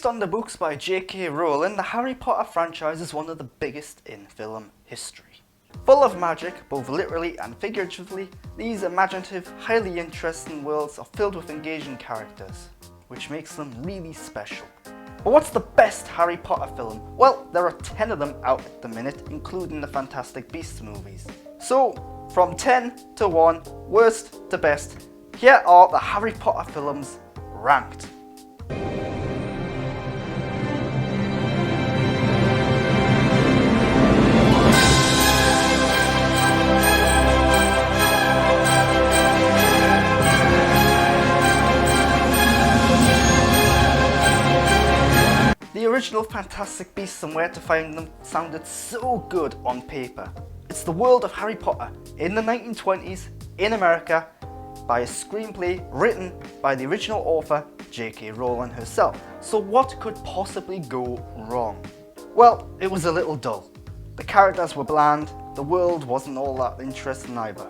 Based on the books by J.K. Rowling, the Harry Potter franchise is one of the biggest in film history. Full of magic, both literally and figuratively, these imaginative, highly interesting worlds are filled with engaging characters, which makes them really special. But what's the best Harry Potter film? Well, there are 10 of them out at the minute, including the Fantastic Beasts movies. So, from 10 to 1, worst to best, here are the Harry Potter films ranked. The original Fantastic Beasts and Where to Find Them sounded so good on paper. It's the world of Harry Potter in the 1920s in America by a screenplay written by the original author J.K. Rowling herself. So what could possibly go wrong? Well, it was a little dull. The characters were bland, the world wasn't all that interesting either.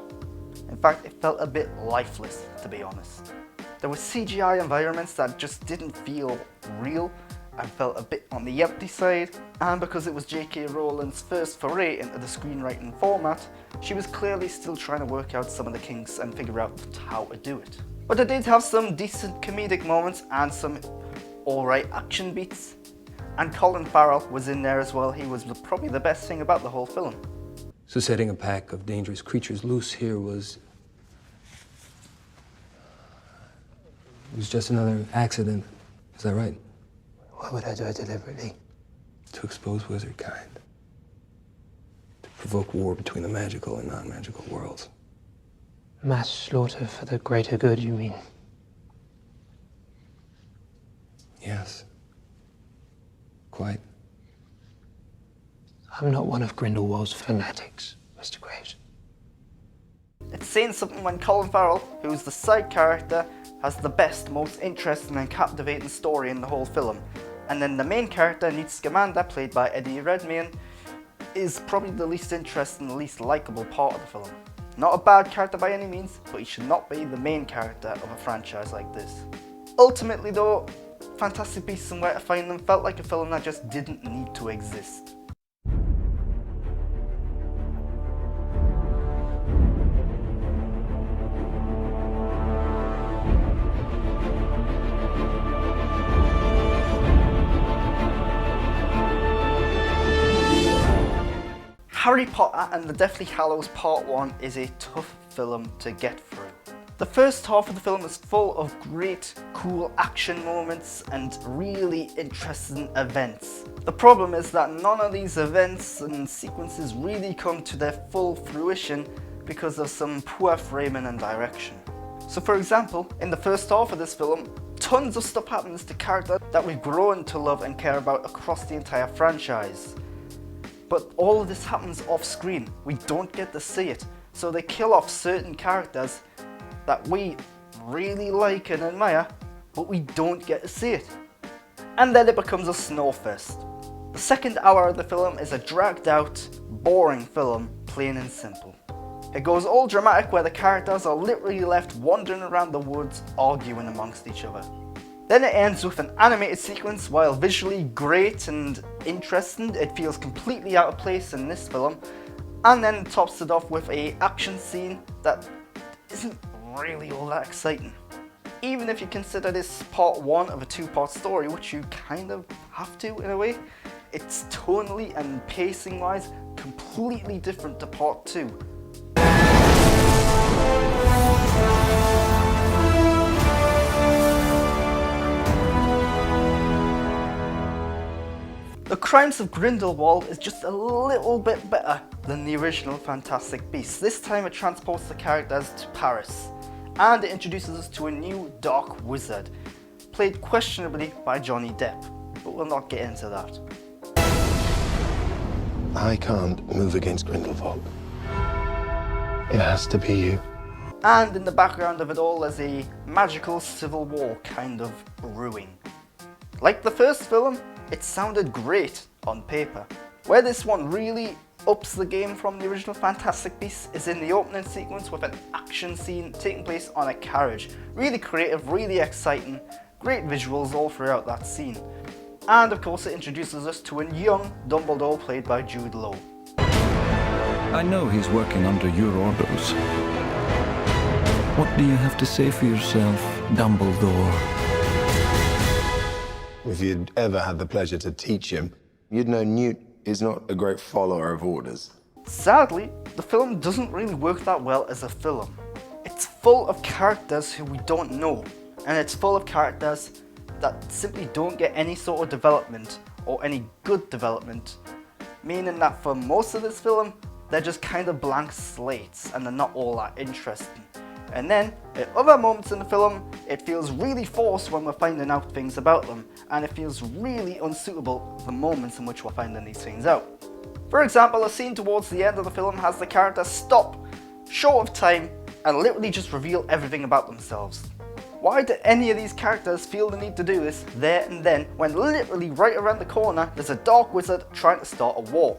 In fact, it felt a bit lifeless, to be honest. There were CGI environments that just didn't feel real and felt a bit on the empty side, and because it was J.K. Rowling's first foray into the screenwriting format, she was clearly still trying to work out some of the kinks and figure out how to do it. But it did have some decent comedic moments and some alright action beats, and Colin Farrell was in there as well. He was probably the best thing about the whole film. So setting a pack of dangerous creatures loose here was just another accident, is that right? Why would I do it deliberately? To expose wizard kind. To provoke war between the magical and non-magical worlds. Mass slaughter for the greater good, you mean? Yes. Quite. I'm not one of Grindelwald's fanatics, Mr. Graves. It's saying something when Colin Farrell, who's the side character, has the best, most interesting and captivating story in the whole film. And then the main character, Newt Scamander, played by Eddie Redmayne, is probably the least interesting, the least likeable part of the film. Not a bad character by any means, but he should not be the main character of a franchise like this. Ultimately though, Fantastic Beasts and Where to Find Them felt like a film that just didn't need to exist. Harry Potter and the Deathly Hallows Part 1 is a tough film to get through. The first half of the film is full of great, cool action moments and really interesting events. The problem is that none of these events and sequences really come to their full fruition because of some poor framing and direction. So for example, in the first half of this film, tons of stuff happens to characters that we've grown to love and care about across the entire franchise. But all of this happens off screen. We don't get to see it. So they kill off certain characters that we really like and admire, but we don't get to see it. And then it becomes a snowfest. The second hour of the film is a dragged out, boring film, plain and simple. It goes all dramatic where the characters are literally left wandering around the woods arguing amongst each other. Then it ends with an animated sequence. While visually great and interesting, it feels completely out of place in this film, and then tops it off with an action scene that isn't really all that exciting. Even if you consider this part 1 of a 2-part story, which you kind of have to in a way, it's tonally and pacing wise completely different to part 2. The Crimes of Grindelwald is just a little bit better than the original Fantastic Beasts. This time it transports the characters to Paris, and it introduces us to a new dark wizard, played questionably by Johnny Depp, but we'll not get into that. I can't move against Grindelwald. It has to be you. And in the background of it all is a magical civil war kind of brewing. Like the first film, it sounded great on paper. Where this one really ups the game from the original Fantastic Beasts is in the opening sequence with an action scene taking place on a carriage. Really creative, really exciting, great visuals all throughout that scene. And of course it introduces us to a young Dumbledore played by Jude Law. I know he's working under your orders. What do you have to say for yourself, Dumbledore? If you'd ever had the pleasure to teach him, you'd know Newt is not a great follower of orders. Sadly, the film doesn't really work that well as a film. It's full of characters who we don't know, and it's full of characters that simply don't get any sort of development or any good development, meaning that for most of this film, they're just kind of blank slates and they're not all that interesting. And then, at other moments in the film, it feels really forced when we're finding out things about them, and it feels really unsuitable the moments in which we're finding these things out. For example, a scene towards the end of the film has the character stop, short of time, and literally just reveal everything about themselves. Why do any of these characters feel the need to do this there and then, when literally right around the corner there's a dark wizard trying to start a war?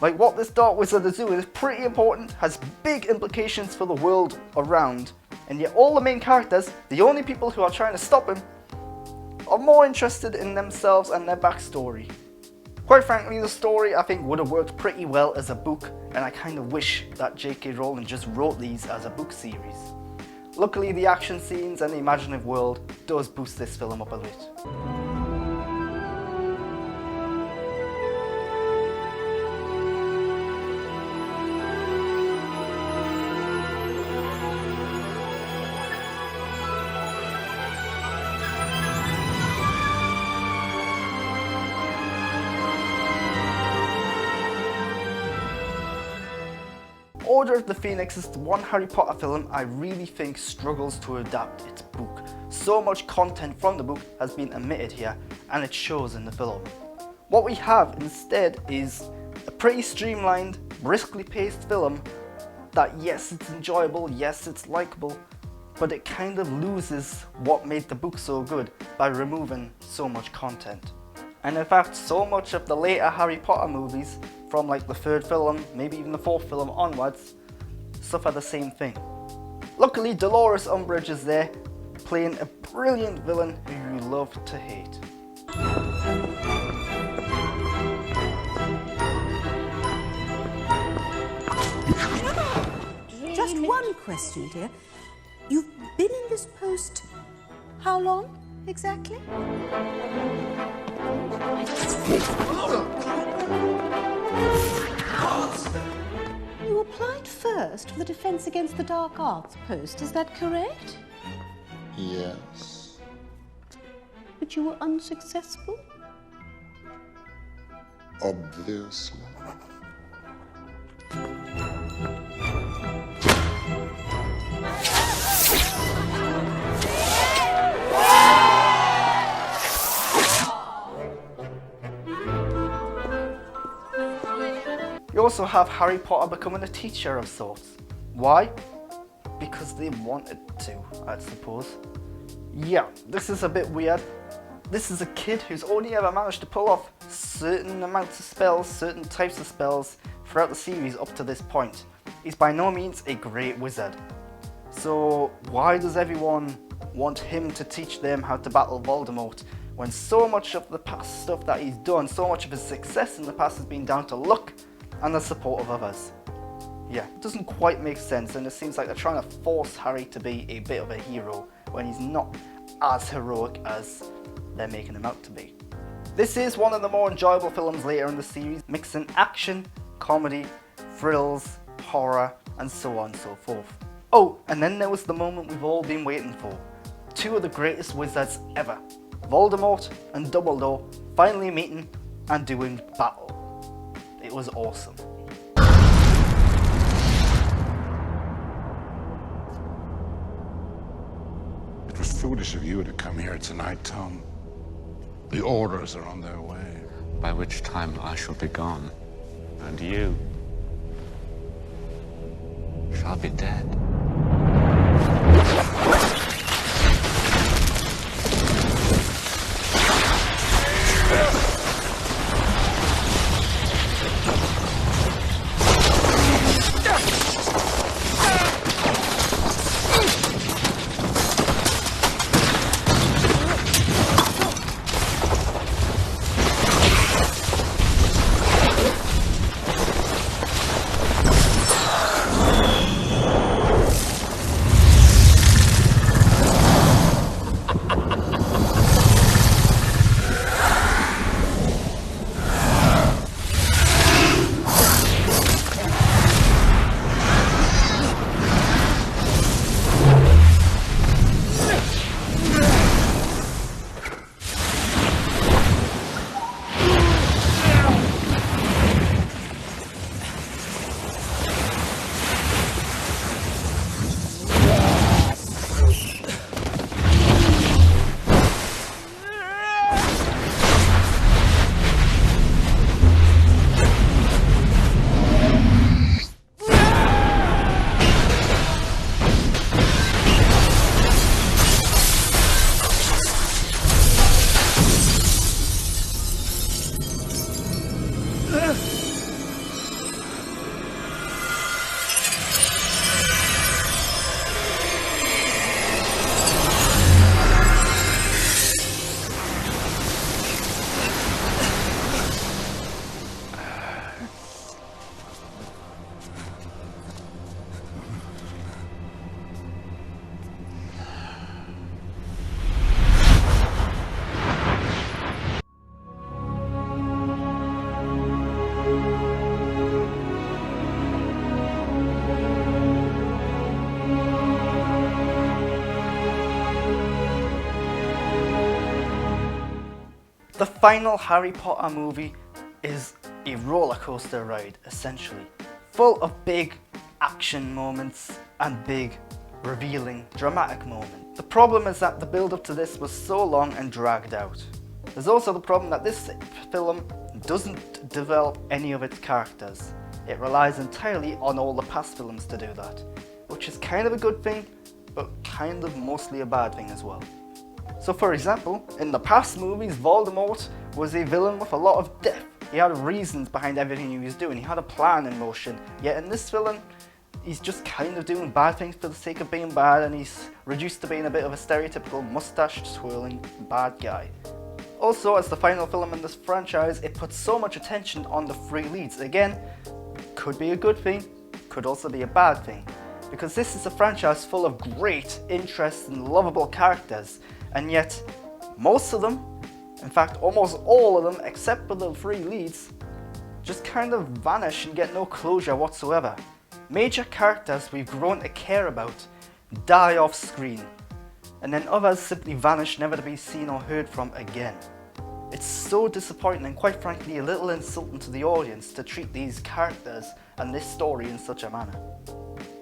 Like, what this dark wizard is doing is pretty important, has big implications for the world around, and yet all the main characters, the only people who are trying to stop him, are more interested in themselves and their backstory. Quite frankly, the story I think would have worked pretty well as a book, and I kind of wish that J.K. Rowling just wrote these as a book series. Luckily, the action scenes and the imaginative world does boost this film up a bit. Order of the Phoenix is the one Harry Potter film I really think struggles to adapt its book. So much content from the book has been omitted here, and it shows in the film. What we have instead is a pretty streamlined, briskly paced film that, yes, it's enjoyable, yes, it's likable, but it kind of loses what made the book so good by removing so much content. And in fact, so much of the later Harry Potter movies, from like the third film, maybe even the fourth film onwards, suffer the same thing. Luckily, Dolores Umbridge is there, playing a brilliant villain who you love to hate. Just one question, dear. You've been in this post how long exactly? You applied first for the Defense Against the Dark Arts post, is that correct? Yes. But you were unsuccessful? Obviously. You also have Harry Potter becoming a teacher of sorts. Why? Because they wanted to, I suppose. Yeah, this is a bit weird. This is a kid who's only ever managed to pull off certain amounts of spells, certain types of spells throughout the series up to this point. He's by no means a great wizard. So why does everyone want him to teach them how to battle Voldemort when so much of the past stuff that he's done, so much of his success in the past has been down to luck and the support of others? Yeah, it doesn't quite make sense, and it seems like they're trying to force Harry to be a bit of a hero when he's not as heroic as they're making him out to be. This is one of the more enjoyable films later in the series, mixing action, comedy, thrills, horror, and so on and so forth. Oh, and then there was the moment we've all been waiting for. Two of the greatest wizards ever, Voldemort and Dumbledore, finally meeting and doing battle. It was awesome. It was foolish of you to come here tonight, Tom. The orders are on their way. By which time I shall be gone. And you shall be dead. The final Harry Potter movie is a roller coaster ride, essentially, full of big action moments and big revealing dramatic moments. The problem is that the build up to this was so long and dragged out. There's also the problem that this film doesn't develop any of its characters. It relies entirely on all the past films to do that, which is kind of a good thing, but kind of mostly a bad thing as well. So for example, in the past movies, Voldemort was a villain with a lot of depth. He had reasons behind everything he was doing, he had a plan in motion, yet in this villain, he's just kind of doing bad things for the sake of being bad, and he's reduced to being a bit of a stereotypical mustache-twirling bad guy. Also, as the final film in this franchise, it puts so much attention on the three leads. Again, could be a good thing, could also be a bad thing, because this is a franchise full of great, interesting, lovable characters, and yet most of them, in fact almost all of them except for the three leads, just kind of vanish and get no closure whatsoever. Major characters we've grown to care about die off screen, and then others simply vanish, never to be seen or heard from again. It's so disappointing and quite frankly a little insulting to the audience to treat these characters and this story in such a manner.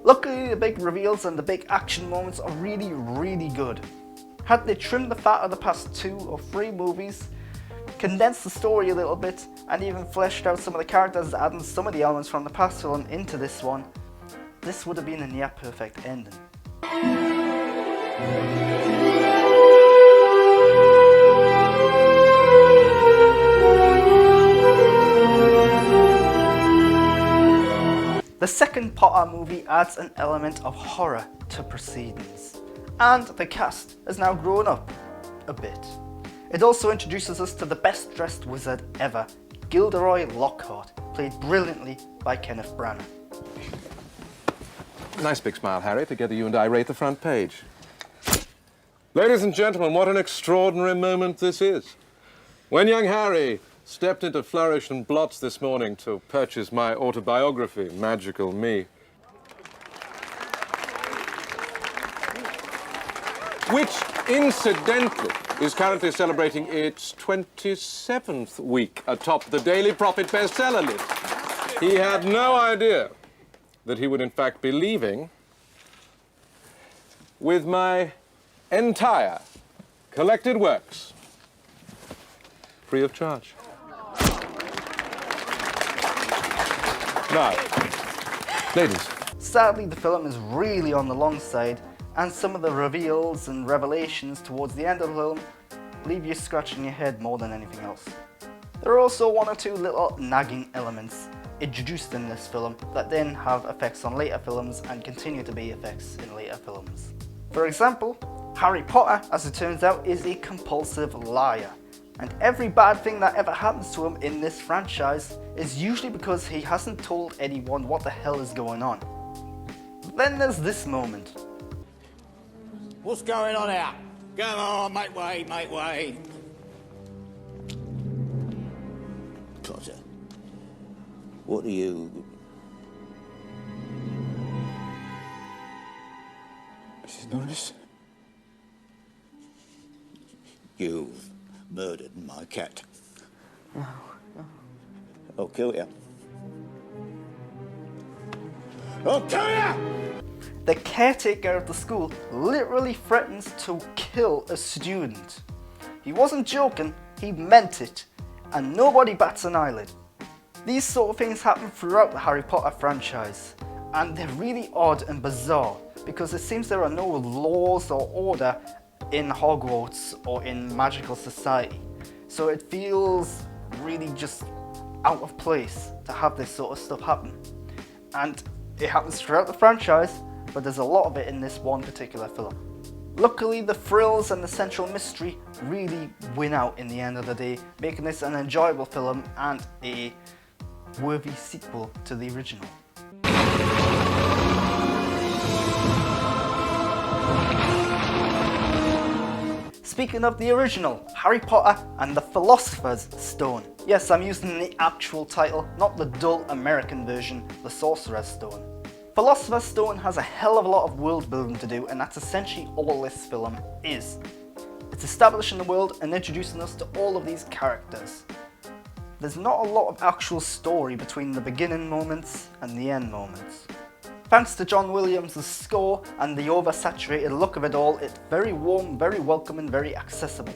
Luckily, the big reveals and the big action moments are really good. Had they trimmed the fat of the past 2 or 3 movies, condensed the story a little bit, and even fleshed out some of the characters, adding some of the elements from the past film into this one, this would have been a near perfect ending. The second Potter movie adds an element of horror to proceedings, and the cast has now grown up a bit. It also introduces us to the best dressed wizard ever, Gilderoy Lockhart, played brilliantly by Kenneth Branagh. Nice big smile, Harry. Together you and I rate the front page. Ladies and gentlemen, what an extraordinary moment this is. When young Harry stepped into Flourish and Blots this morning to purchase my autobiography, Magical Me, which, incidentally, is currently celebrating its 27th week atop the Daily Prophet bestseller list. He had no idea that he would in fact be leaving with my entire collected works, free of charge. Now, ladies. Sadly, the film is really on the long side, and some of the reveals and revelations towards the end of the film leave you scratching your head more than anything else. There are also 1 or 2 little nagging elements introduced in this film that then have effects on later films and continue to be effects in later films. For example, Harry Potter, as it turns out, is a compulsive liar, and every bad thing that ever happens to him in this franchise is usually because he hasn't told anyone what the hell is going on. Then there's this moment. What's going on here? Come on, make way, make way. Potter, what are you... Mrs. Norris? You've murdered my cat. No. I'll kill you. I'll kill you! The caretaker of the school literally threatens to kill a student. He wasn't joking, he meant it, and nobody bats an eyelid. These sort of things happen throughout the Harry Potter franchise, and they're really odd and bizarre because it seems there are no laws or order in Hogwarts or in magical society. So it feels really just out of place to have this sort of stuff happen. And it happens throughout the franchise, but there's a lot of it in this one particular film. Luckily, the thrills and the central mystery really win out in the end of the day, making this an enjoyable film and a worthy sequel to the original. Speaking of the original, Harry Potter and the Philosopher's Stone. Yes, I'm using the actual title, not the dull American version, the Sorcerer's Stone. Philosopher's Stone has a hell of a lot of world building to do, and that's essentially all this film is. It's establishing the world and introducing us to all of these characters. There's not a lot of actual story between the beginning moments and the end moments. Thanks to John Williams' score and the oversaturated look of it all, it's very warm, very welcoming, very accessible.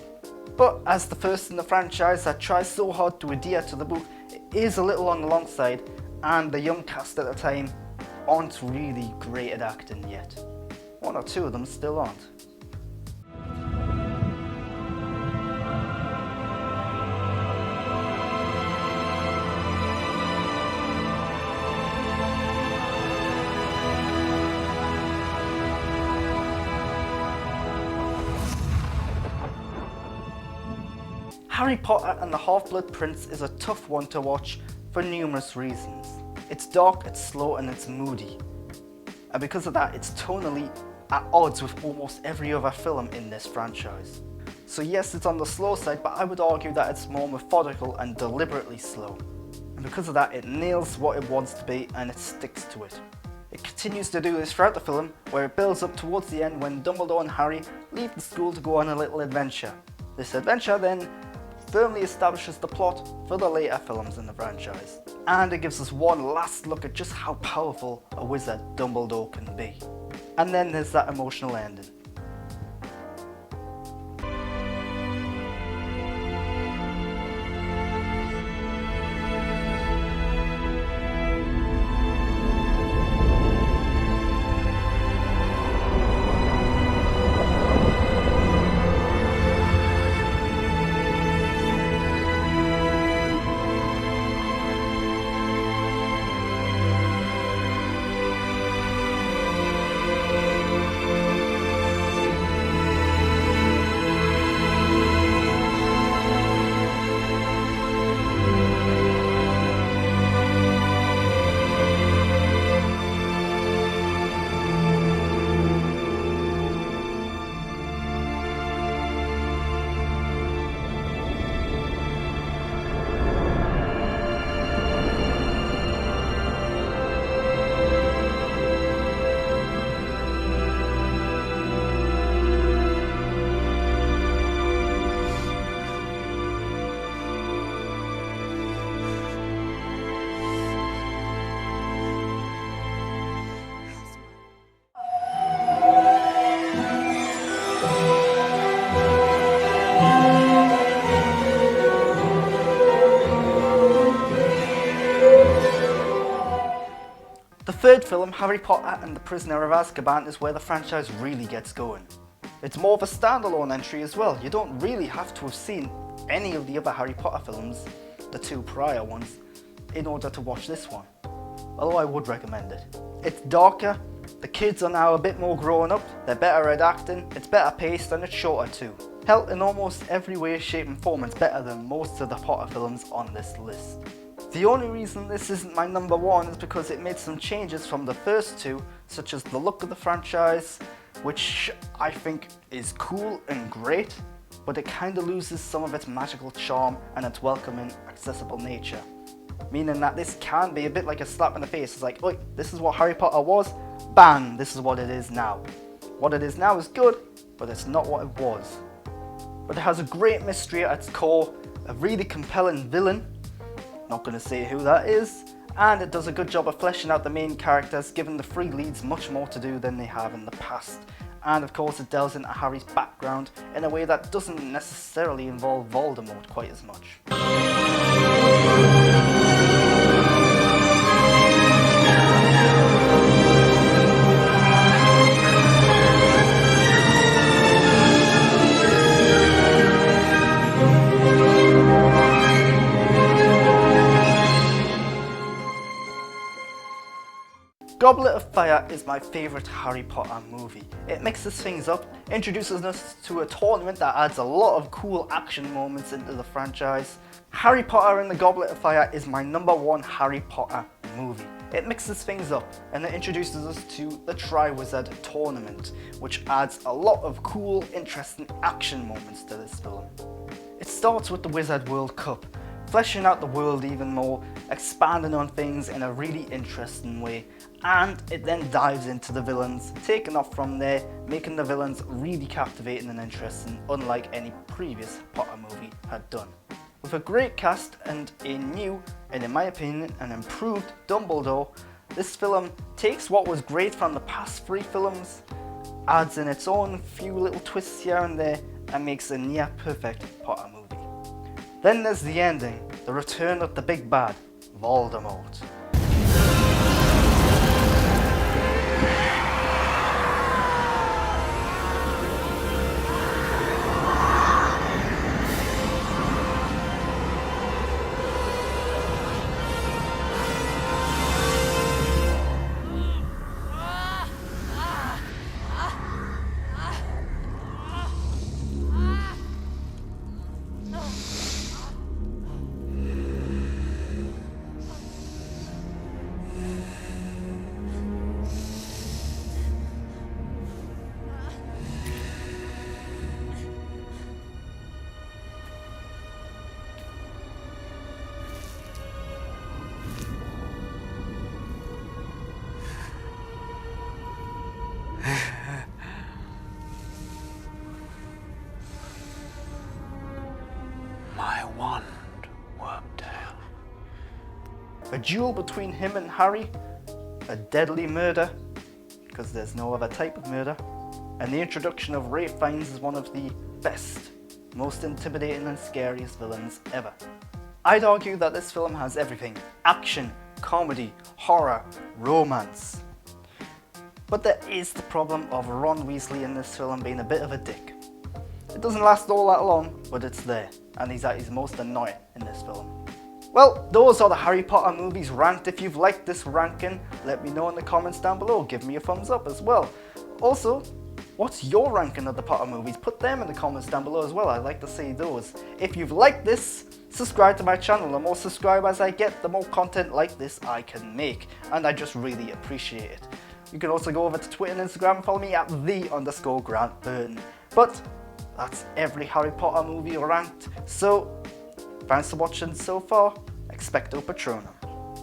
But as the first in the franchise that tries so hard to adhere to the book, it is a little on the long side, and the young cast at the time aren't really great at acting yet. One or two of them still aren't. Harry Potter and the Half-Blood Prince is a tough one to watch for numerous reasons. It's dark, it's slow, and it's moody. And because of that, it's tonally at odds with almost every other film in this franchise. So yes, it's on the slow side, but I would argue that it's more methodical and deliberately slow. And because of that, it nails what it wants to be and it sticks to it. It continues to do this throughout the film, where it builds up towards the end when Dumbledore and Harry leave the school to go on a little adventure. This adventure then firmly establishes the plot for the later films in the franchise. And it gives us one last look at just how powerful a wizard Dumbledore can be. And then there's that emotional ending. The third film, Harry Potter and the Prisoner of Azkaban, is where the franchise really gets going. It's more of a standalone entry as well. You don't really have to have seen any of the other Harry Potter films, the two prior ones, in order to watch this one. Although I would recommend it. It's darker, the kids are now a bit more grown up, they're better at acting, it's better paced and it's shorter too. Hell, in almost every way, shape and form it's better than most of the Potter films on this list. The only reason this isn't my number one is because it made some changes from the first two, such as the look of the franchise, which I think is cool and great, but it kinda loses some of its magical charm and its welcoming, accessible nature. Meaning that this can be a bit like a slap in the face. It's like, look, this is what Harry Potter was, bang, this is what it is now. What it is now is good, but it's not what it was. But it has a great mystery at its core, a really compelling villain, not going to say who that is, and it does a good job of fleshing out the main characters, giving the three leads much more to do than they have in the past. And of course it delves into Harry's background in a way that doesn't necessarily involve Voldemort quite as much. Goblet of Fire is my favourite Harry Potter movie. It mixes things up, introduces us to a tournament that adds a lot of cool action moments into the franchise. Harry Potter and the Goblet of Fire is my number one Harry Potter movie. It mixes things up and it introduces us to the Triwizard Tournament, which adds a lot of cool, interesting action moments to this film. It starts with the Wizard World Cup, fleshing out the world even more, expanding on things in a really interesting way, and it then dives into the villains, taking off from there, making the villains really captivating and interesting, unlike any previous Potter movie had done. With a great cast and a new, and in my opinion, an improved Dumbledore, this film takes what was great from the past 3 films, adds in its own few little twists here and there, and makes a near perfect Potter movie. Then there's the ending, the return of the big bad, Voldemort. My wand, Wormtail. A duel between him and Harry, a deadly murder, because there's no other type of murder, and the introduction of Ralph Fiennes as one of the best, most intimidating and scariest villains ever. I'd argue that this film has everything: action, comedy, horror, romance. But there is the problem of Ron Weasley in this film being a bit of a dick. It doesn't last all that long, but it's there, and he's at his most annoying in this film. Well, those are the Harry Potter movies ranked. If you've liked this ranking, let me know in the comments down below. Give me a thumbs up as well. Also, what's your ranking of the Potter movies? Put them in the comments down below as well. I'd like to see those. If you've liked this, subscribe to my channel. The more subscribers I get, the more content like this I can make, and I just really appreciate it. You can also go over to Twitter and Instagram and follow me at @the_Grant Burton. But that's every Harry Potter movie ranked. So, thanks for watching so far. Expecto Patronum.